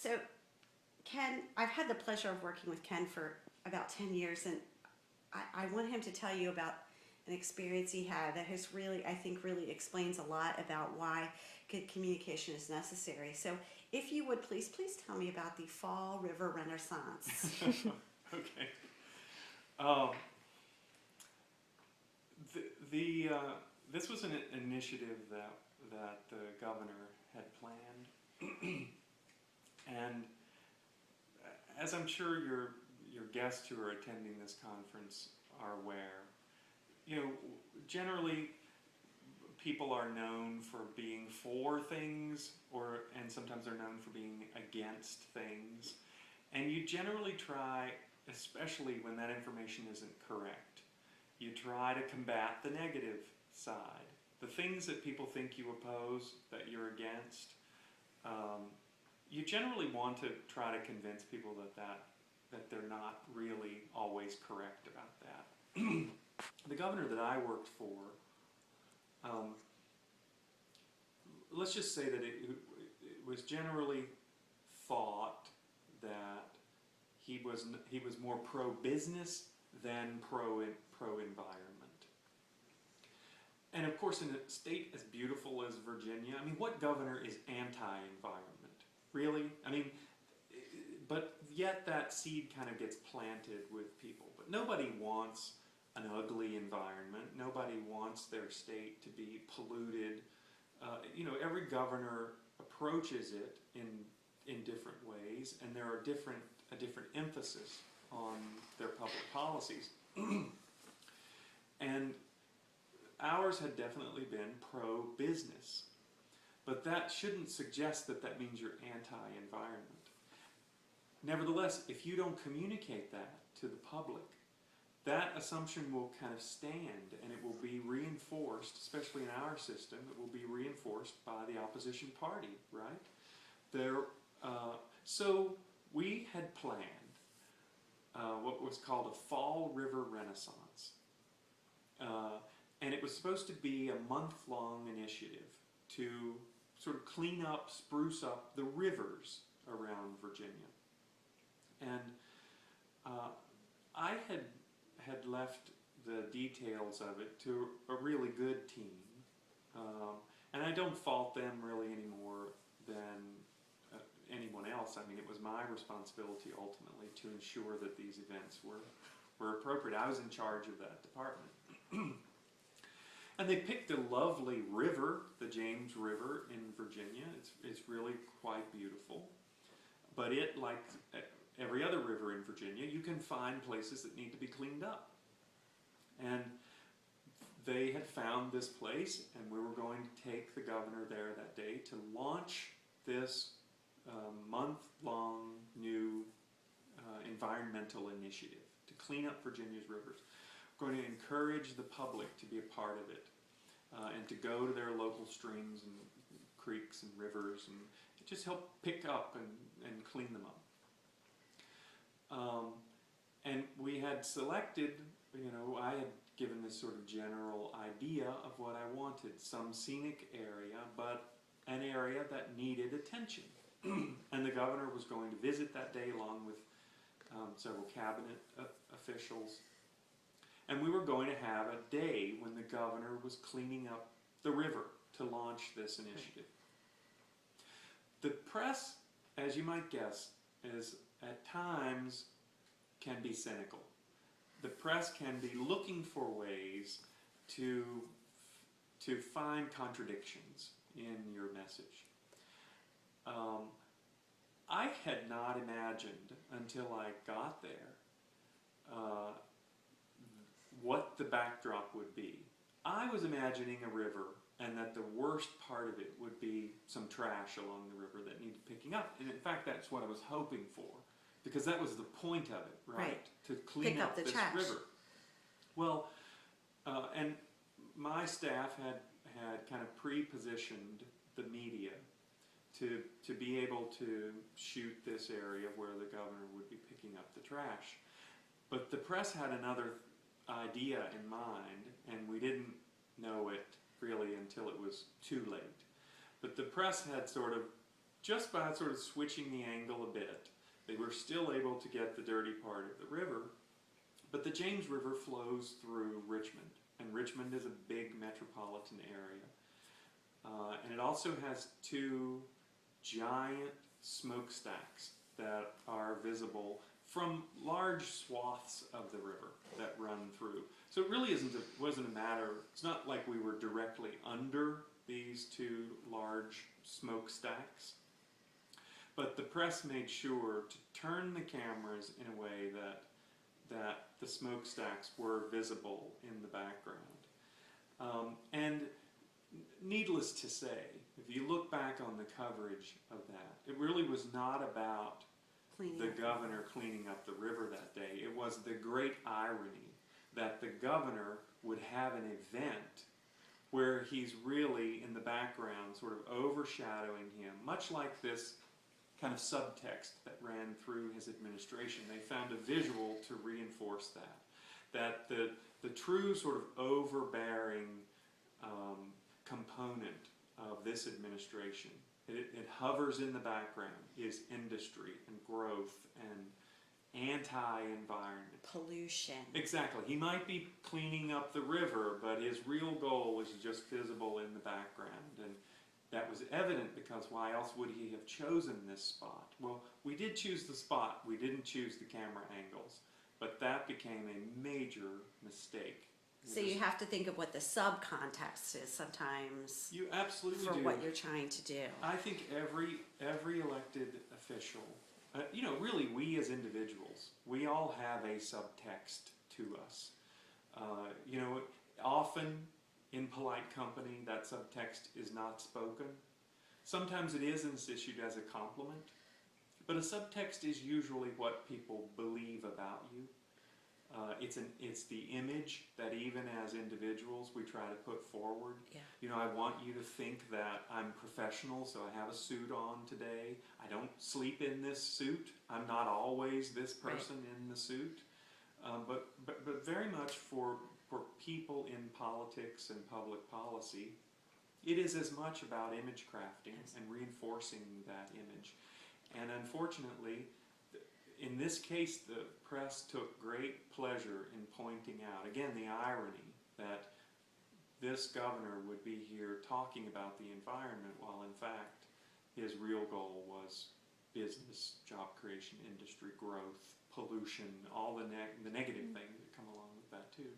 So, Ken, I've had the pleasure of working with Ken for about 10 years, and I want him to tell you about an experience he had that has really, I think, really explains a lot about why good communication is necessary. So, if you would please tell me about the Fall River Renaissance. Okay. Um, this was an initiative that the governor had planned, and as I'm sure your guests who are attending this conference are aware, generally people are known for being for things, and sometimes they're known for being against things, and you generally try, especially when that information isn't correct, you try to combat the negative side. The things that people think you oppose, that you're against, you generally want to try to convince people that they're not really always correct about that. The governor that I worked for, let's just say that it was generally thought that he was more pro-business than pro-environment. And of course, in a state as beautiful as Virginia, I mean, what governor is anti-environment? Really? I mean, but yet that seed kind of gets planted with people. But nobody wants an ugly environment. Nobody wants their state to be polluted. Every governor approaches it in different ways, and there are a different emphasis on their public policies. And ours had definitely been pro-business, but that shouldn't suggest that means you're anti-environment. Nevertheless, if you don't communicate that to the public, that assumption will kind of stand, and it will be reinforced, especially in our system, it will be reinforced by the opposition party, right? So we had planned what was called a Fall River Renaissance. And it was supposed to be a month-long initiative to sort of clean up, spruce up the rivers around Virginia. And I had left the details of it to a really good team. And I don't fault them really any more than anyone else. I mean, it was my responsibility ultimately to ensure that these events were appropriate. I was in charge of that department. And they picked a lovely river, the James River in Virginia. It's really quite beautiful. But it, like every other river in Virginia, you can find places that need to be cleaned up. And they had found this place, and we were going to take the governor there that day to launch this month-long new environmental initiative to clean up Virginia's rivers. We're going to encourage the public to be a part of it and to go to their local streams and creeks and rivers and just help pick up and clean them up. And we had selected, I had given this sort of general idea of what I wanted, some scenic area, but an area that needed attention. And the governor was going to visit that day along with several cabinet officials. And we were going to have a day when the governor was cleaning up the river to launch this initiative. The press, as you might guess, is at times can be cynical. The press can be looking for ways to find contradictions in your message. I had not imagined until I got there what the backdrop would be. I was imagining a river, and that the worst part of it would be some trash along the river that needed picking up. And in fact, that's what I was hoping for, because that was the point of it, right? To clean up this river. Well, and my staff had kind of pre-positioned the media to be able to shoot this area where the governor would be picking up the trash. But the press had another idea in mind, and we didn't know it really until it was too late. But the press had sort of just by sort of switching the angle a bit, they were still able to get the dirty part of the river. But the James River flows through Richmond, and Richmond is a big metropolitan area. And it also has two giant smokestacks that are visible from large swaths of the river that run through. So it really wasn't a matter, it's not like we were directly under these two large smokestacks, but the press made sure to turn the cameras in a way that the smokestacks were visible in the background. And needless to say, if you look back on the coverage of that, it really was not about the governor cleaning up the river that day. It was the great irony that the governor would have an event where he's really in the background, sort of overshadowing him, much like this kind of subtext that ran through his administration. They found a visual to reinforce that the true sort of overbearing component of this administration, it hovers in the background, is industry and growth and anti-environment. Pollution. Exactly. He might be cleaning up the river, but his real goal is just visible in the background. And that was evident because why else would he have chosen this spot? Well, we did choose the spot. We didn't choose the camera angles. But that became a major mistake. So you have to think of what the subcontext is sometimes. You absolutely for do. what you're trying to do. I think every elected official, really we as individuals, we all have a subtext to us. Often in polite company that subtext is not spoken. Sometimes it is and it's issued as a compliment. But a subtext is usually what people believe about you. It's the image that even as individuals we try to put forward. Yeah. I want you to think that I'm professional, so I have a suit on today. I don't sleep in this suit. I'm not always this person in the suit. But very much for people in politics and public policy, it is as much about image crafting and reinforcing that image. And unfortunately, in this case, the press took great pleasure in pointing out, again, the irony that this governor would be here talking about the environment while in fact his real goal was business, job creation, industry growth, pollution, all the negative things that come along with that too.